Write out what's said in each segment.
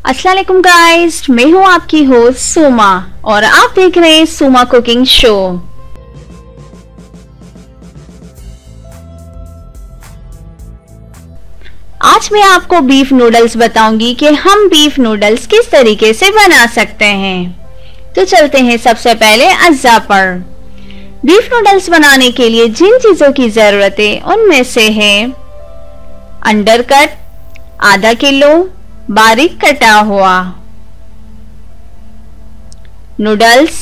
अस्सलाम वालेकुम गाइस, मैं हूं आपकी होस्ट सुमा और आप देख रहे हैं सुमा कुकिंग शो। आज मैं आपको बीफ नूडल्स बताऊंगी कि हम बीफ नूडल्स किस तरीके से बना सकते हैं। तो चलते हैं सबसे पहले अज्जा पर। बीफ नूडल्स बनाने के लिए जिन चीजों की जरूरत है उनमें से है अंडरकट आधा किलो बारीक कटा हुआ, नूडल्स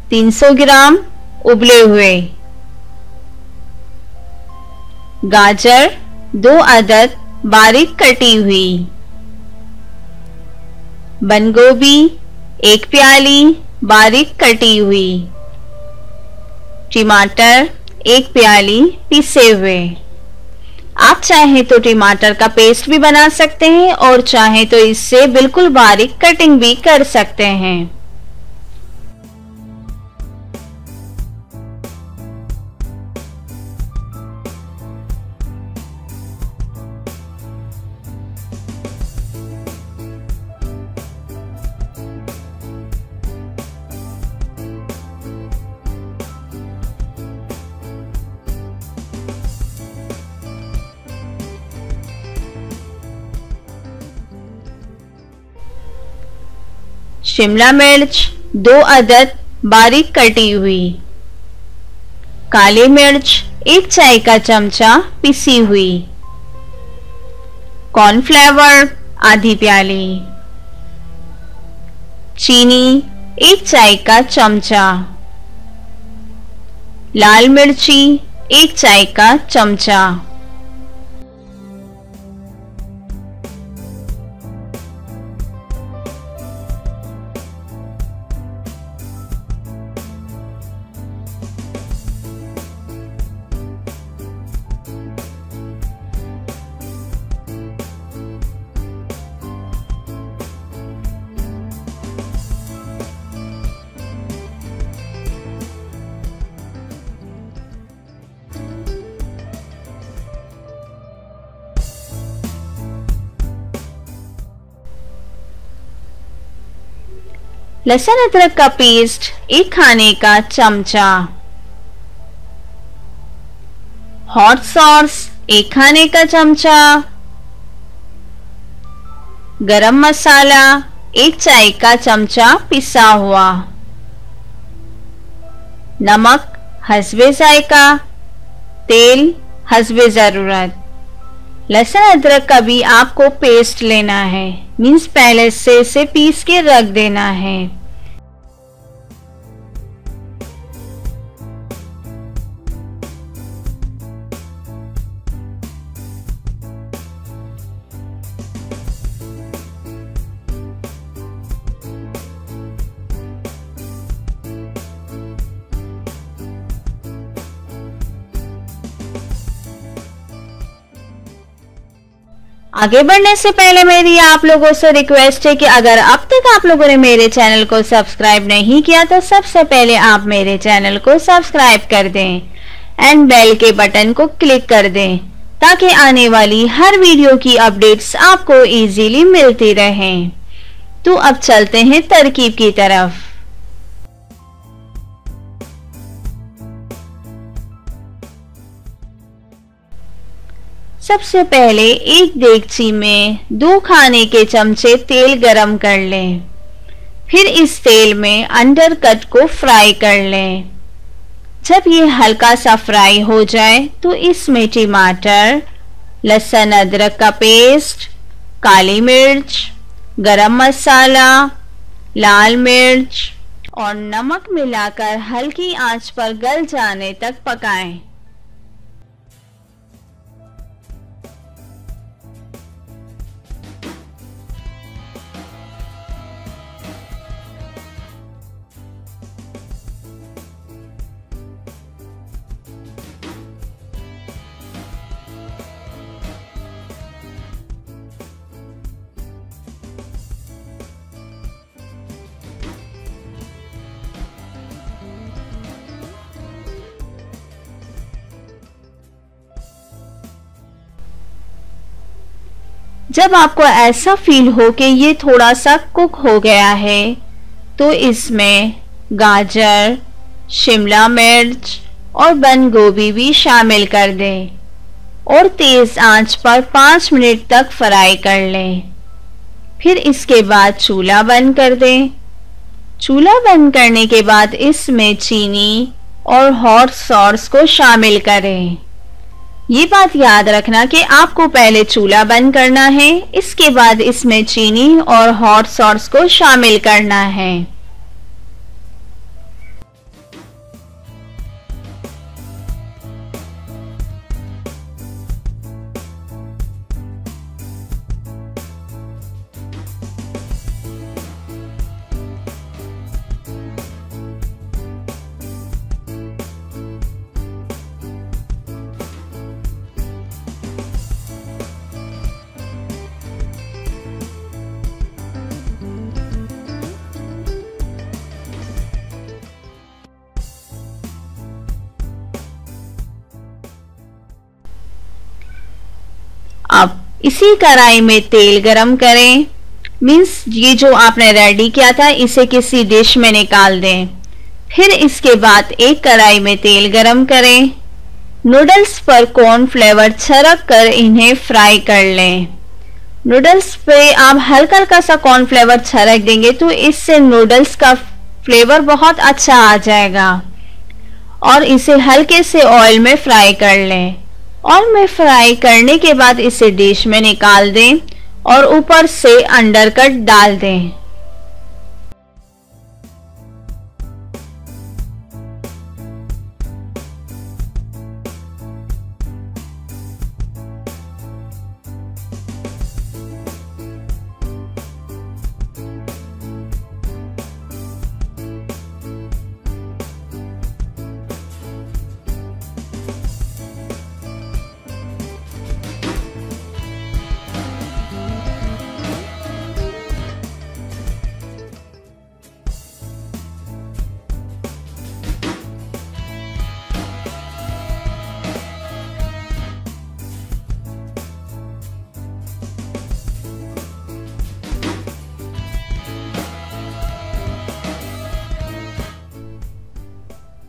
300 ग्राम उबले हुए, गाजर 2 अदद बारीक कटी हुई, बंद गोभी 1 प्याली बारीक कटी हुई, टमाटर 1 प्याली पिसे हुए। आप चाहें तो टमाटर का पेस्ट भी बना सकते हैं और चाहें तो इससे बिल्कुल बारीक कटिंग भी कर सकते हैं। शिमला मिर्च 2 अदद बारीक कटी हुई, काली मिर्च 1 चाय का चमचा पिसी हुई, कॉर्नफ्लेवर आधी प्याली, चीनी 1 चाय का चमचा, लाल मिर्ची 1 चाय का चमचा। लहसुन अदरक का पेस्ट 1 खाने का चमचा, हॉट सॉस 1 खाने का चमचा, गरम मसाला 1 चाय का चमचा पिसा हुआ, नमक हस्बे जायका, तेल हस्बे जरूरत। लहसुन अदरक का भी आपको पेस्ट लेना है, मीन्स पहले से इसे पीस के रख देना है। आगे बढ़ने से पहले मेरी आप लोगों से रिक्वेस्ट है कि अगर अब तक आप लोगों ने मेरे चैनल को सब्सक्राइब नहीं किया तो सबसे पहले आप मेरे चैनल को सब्सक्राइब कर दें एंड बेल के बटन को क्लिक कर दें ताकि आने वाली हर वीडियो की अपडेट्स आपको इजीली मिलती रहें। तो अब चलते हैं तरकीब की तरफ। सबसे पहले एक देगची में 2 खाने के चमचे तेल गरम कर लें, फिर इस तेल में अंडरकट को फ्राई कर लें। जब ये हल्का सा फ्राई हो जाए तो इसमें टमाटर, लहसुन अदरक का पेस्ट, काली मिर्च, गरम मसाला, लाल मिर्च और नमक मिलाकर हल्की आंच पर गल जाने तक पकाएं। जब आपको ऐसा फील हो कि ये थोड़ा सा कुक हो गया है तो इसमें गाजर, शिमला मिर्च और बंद गोभी भी शामिल कर दें और तेज आंच पर 5 मिनट तक फ्राई कर लें। फिर इसके बाद चूल्हा बंद कर दें। चूल्हा बंद करने के बाद इसमें चीनी और हॉट सॉस को शामिल करें। ये बात याद रखना कि आपको पहले चूल्हा बंद करना है, इसके बाद इसमें चीनी और हॉट सॉस को शामिल करना है। अब इसी कढ़ाई में तेल गरम करें। मीन्स ये जो आपने रेडी किया था इसे किसी डिश में निकाल दें। फिर इसके बाद एक कढ़ाई में तेल गरम करें। नूडल्स पर कॉर्न फ्लेवर छिड़क कर इन्हें फ्राई कर लें। नूडल्स पे आप हल्का हल्का सा कॉर्न फ्लेवर छिड़क देंगे तो इससे नूडल्स का फ्लेवर बहुत अच्छा आ जाएगा। और इसे हल्के से ऑयल में फ्राई कर लें। ऑयल में फ्राई करने के बाद इसे डिश में निकाल दें और ऊपर से अंडरकट डाल दें।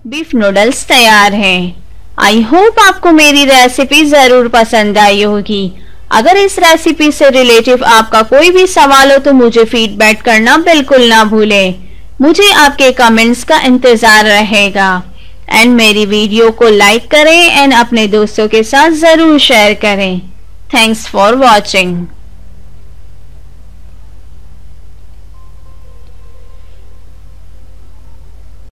बीफ नूडल्स तैयार हैं। आई होप आपको मेरी रेसिपी जरूर पसंद आई होगी। अगर इस रेसिपी से रिलेटिव आपका कोई भी सवाल हो तो मुझे फीडबैक करना बिल्कुल ना भूलें। मुझे आपके कमेंट्स का इंतजार रहेगा। एंड मेरी वीडियो को लाइक करें एंड अपने दोस्तों के साथ जरूर शेयर करें। Thanks for watching.